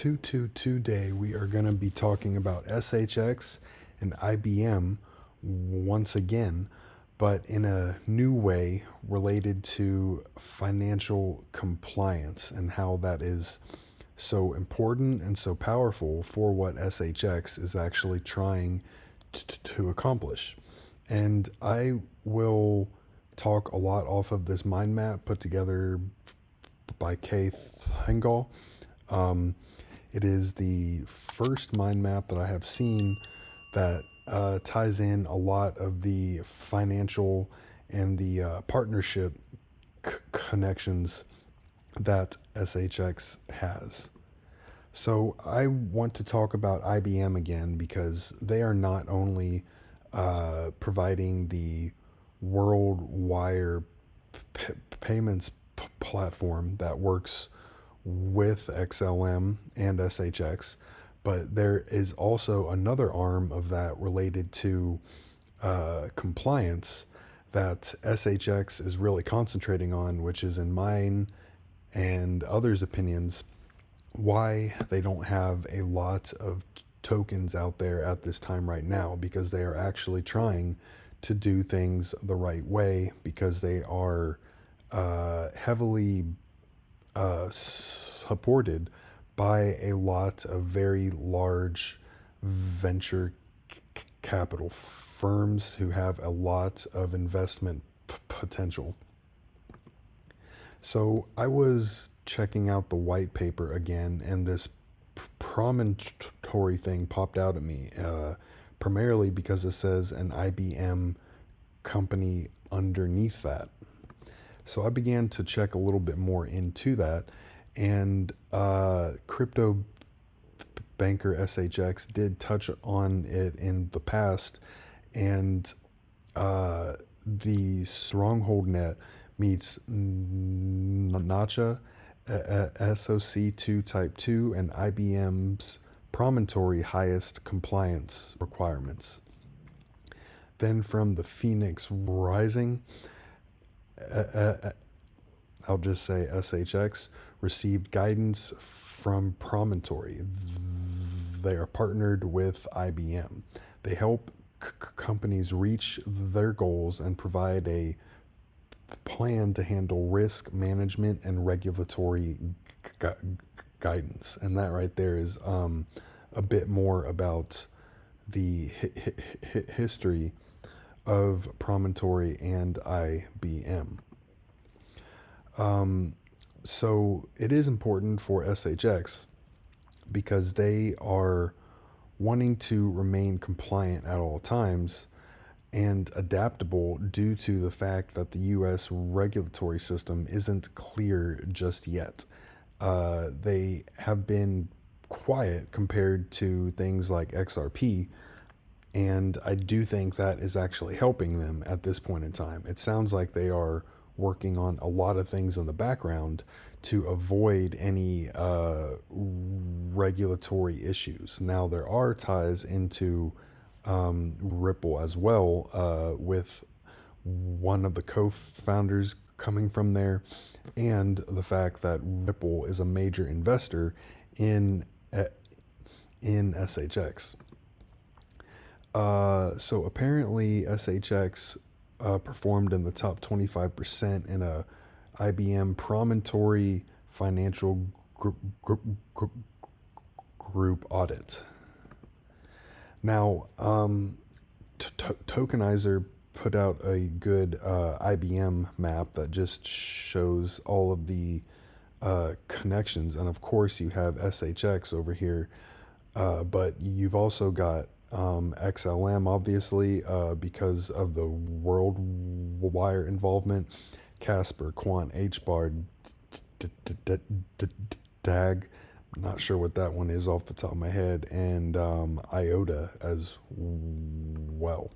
Today we are going to be talking about SHX and IBM once again, but in a new way related to financial compliance and how that is so important and so powerful for what SHX is actually trying to accomplish. And I will talk a lot off of this mind map put together by Kay Thengel. It is the first mind map that I have seen that ties in a lot of the financial and the partnership connections that SHX has. So I want to talk about IBM again because they are not only providing the world wire payments platform that works with XLM and SHX, but there is also another arm of that related to compliance that SHX is really concentrating on, which is, in mine and others' opinions, why they don't have a lot of tokens out there at this time right now, because they are actually trying to do things the right way, because they are heavily supported by a lot of very large venture capital firms who have a lot of investment potential. So I was checking out the white paper again, and this Promontory thing popped out at me, primarily because it says an IBM company underneath that. So I began to check a little bit more into that, and crypto banker SHX did touch on it in the past, and the Stronghold net meets NACHA, SOC2 Type 2, and IBM's Promontory highest compliance requirements. Then from the Phoenix Rising, I'll just say SHX received guidance from Promontory. They are partnered with IBM. They help companies reach their goals and provide a plan to handle risk management and regulatory guidance. And that right there is a bit more about the history of Promontory and IBM. So it is important for SHX because they are wanting to remain compliant at all times and adaptable due to the fact that the U.S. regulatory system isn't clear just yet. They have been quiet compared to things like XRP, and I do think that is actually helping them at this point in time. It sounds like they are working on a lot of things in the background to avoid any regulatory issues. Now, there are ties into Ripple as well, with one of the co-founders coming from there, and the fact that Ripple is a major investor in SHX. So apparently SHX performed in the top 25% in a IBM Promontory financial group audit. Now, Tokenizer put out a good IBM map that just shows all of the connections, and of course you have SHX over here, but you've also got XLM, obviously, because of the world wire involvement, Casper, Quant, HBAR, DAG, I'm not sure what that one is off the top of my head, and IOTA as well.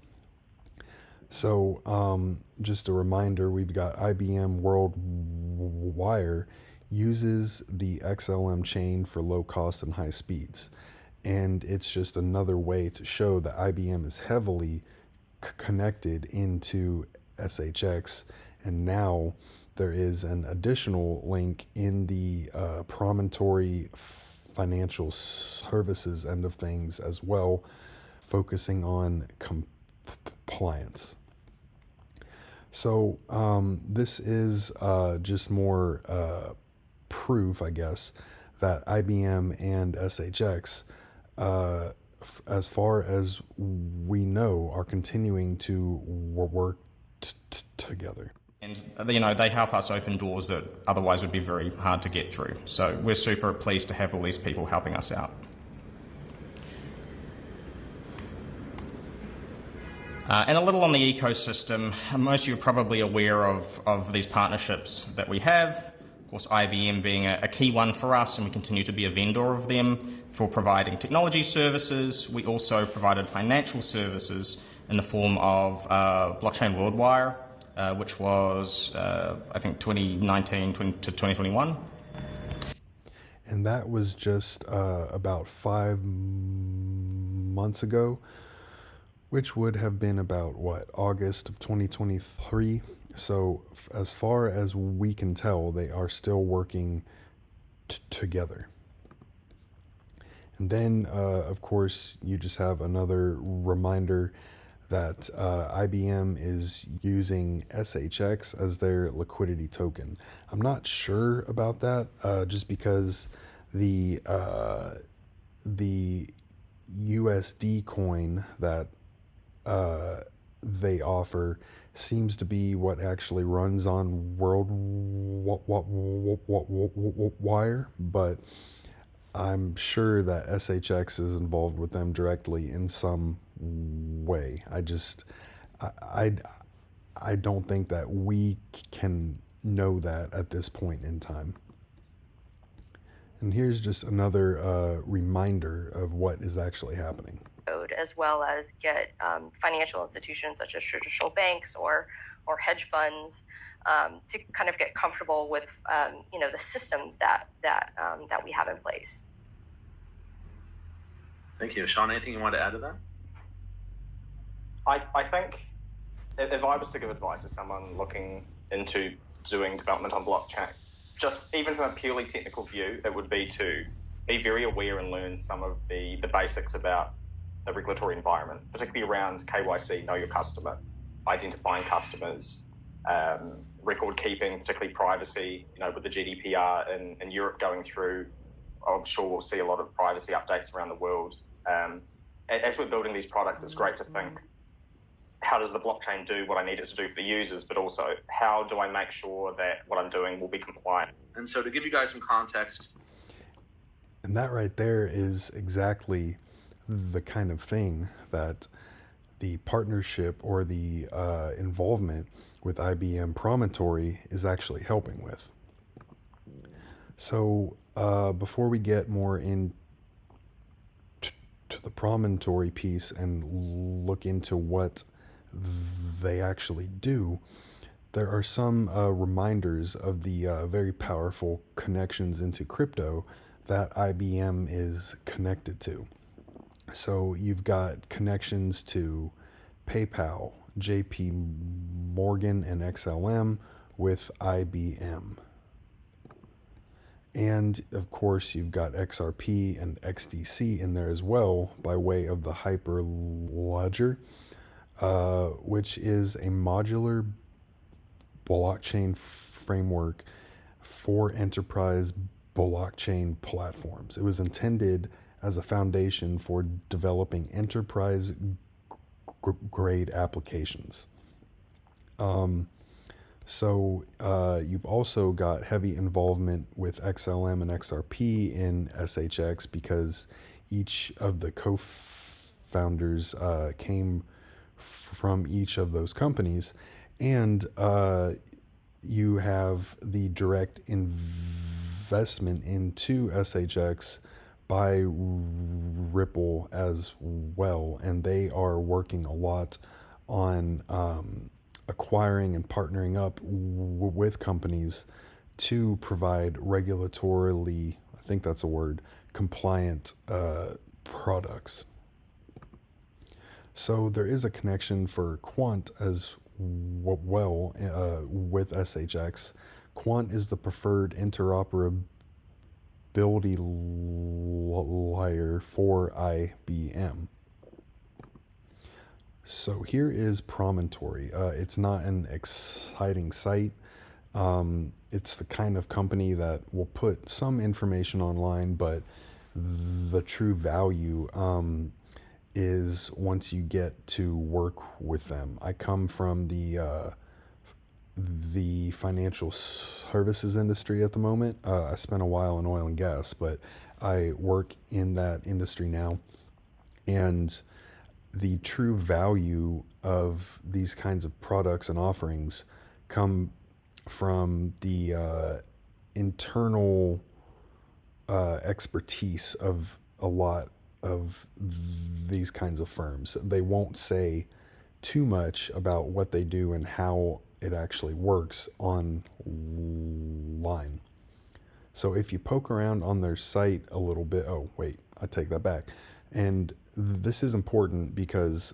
So just a reminder, we've got IBM World Wire uses the XLM chain for low cost and high speeds. And it's just another way to show that IBM is heavily connected into SHX. And now there is an additional link in the Promontory financial services end of things as well, focusing on compliance. So this is just more proof, I guess, that IBM and SHX, as far as we know, are continuing to work together. And, they help us open doors that otherwise would be very hard to get through. So we're super pleased to have all these people helping us out. And a little on the ecosystem. Most of you are probably aware of these partnerships that we have. Of course, IBM being a key one for us, and we continue to be a vendor of them for providing technology services. We also provided financial services in the form of Blockchain WorldWire, which was, I think, 2019 to 2021. And that was just about 5 months ago, which would have been about, August of 2023. So as far as we can tell, they are still working together. And then, of course, you just have another reminder that IBM is using SHX as their liquidity token. I'm not sure about that, just because the USD coin that they offer seems to be what actually runs on WorldWire, but I'm sure that SHX is involved with them directly in some way. I don't think that we can know that at this point in time. And here's just another reminder of what is actually happening. As well as get financial institutions such as traditional banks or hedge funds to kind of get comfortable with the systems that we have in place. Thank you, Sean. Anything you want to add to that? I think if I was to give advice to someone looking into doing development on blockchain, just even from a purely technical view, it would be to be very aware and learn some of the basics about the regulatory environment, particularly around KYC, know your customer, identifying customers, record keeping, particularly privacy, with the GDPR in Europe going through. I'm sure we'll see a lot of privacy updates around the world. As we're building these products, it's great to think, how does the blockchain do what I need it to do for the users, but also how do I make sure that what I'm doing will be compliant? And so to give you guys some context. And that right there is exactly the kind of thing that the partnership or the involvement with IBM Promontory is actually helping with. So before we get more into the Promontory piece and look into what they actually do, there are some reminders of the very powerful connections into crypto that IBM is connected to. So you've got connections to PayPal, JP Morgan, and XLM with IBM. And of course, you've got XRP and XDC in there as well by way of the Hyperledger, which is a modular blockchain framework for enterprise blockchain platforms. It was intended as a foundation for developing enterprise grade applications. So you've also got heavy involvement with XLM and XRP in SHX because each of the co-founders came from each of those companies, and you have the direct investment into SHX by Ripple as well, and they are working a lot on acquiring and partnering up with companies to provide regulatorily, I think that's a word, compliant products. So there is a connection for Quant as well with SHX. Quant is the preferred interoperability layer for IBM. So here is Promontory. It's not an exciting site. It's the kind of company that will put some information online, but the true value is once you get to work with them. I come from the financial services industry at the moment. I spent a while in oil and gas, but I work in that industry now. And the true value of these kinds of products and offerings come from the internal expertise of a lot of these kinds of firms. They won't say too much about what they do and how it actually works online. So if you poke around on their site a little bit, oh wait, I take that back. And this is important because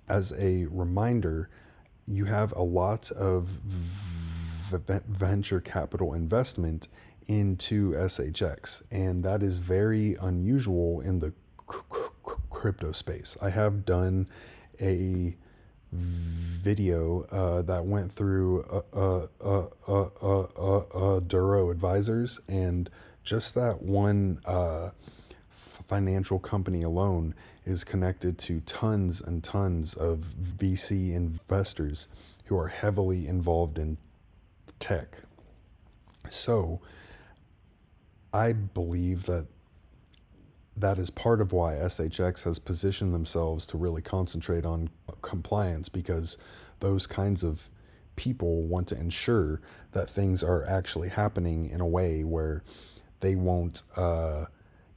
as a reminder, you have a lot of venture capital investment into SHX, and that is very unusual in the crypto space. I have done a video that went through Duro Advisors, and just that one financial company alone is connected to tons and tons of VC investors who are heavily involved in tech. So I believe that is part of why SHX has positioned themselves to really concentrate on compliance, because those kinds of people want to ensure that things are actually happening in a way where they won't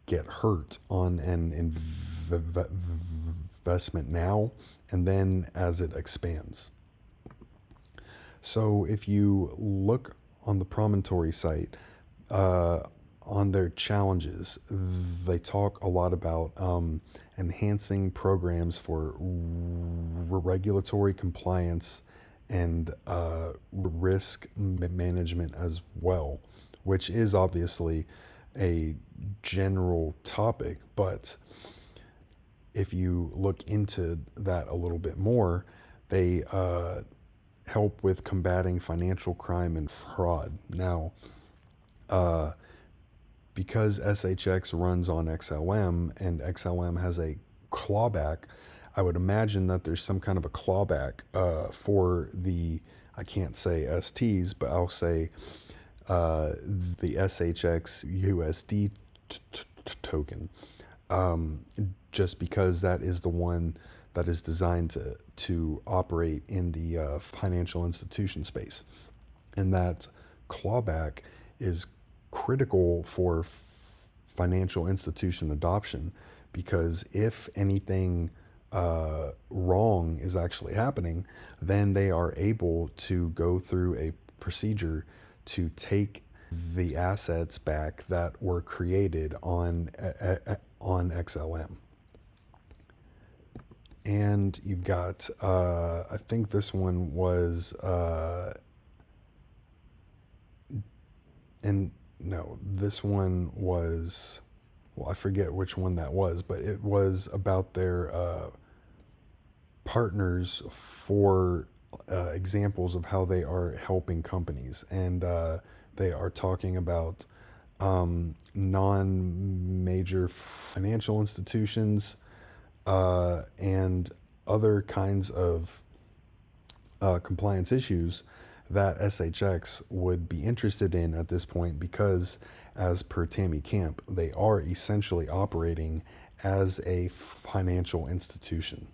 get hurt on an investment now and then as it expands. So if you look on the Promontory site, on their challenges, they talk a lot about enhancing programs for regulatory compliance and risk management as well, which is obviously a general topic, but if you look into that a little bit more, they help with combating financial crime and fraud. Now, because SHX runs on XLM and XLM has a clawback, I would imagine that there's some kind of a clawback for the, I can't say STs, but I'll say the SHX USD token, just because that is the one that is designed to operate in the financial institution space. And that clawback is critical for financial institution adoption, because if anything wrong is actually happening, then they are able to go through a procedure to take the assets back that were created on XLM. And you've got, I think this one was, this one was, well, I forget which one that was, but it was about their partners for examples of how they are helping companies. And they are talking about non-major financial institutions and other kinds of compliance issues that SHX would be interested in at this point, because as per Tammy Camp, they are essentially operating as a financial institution.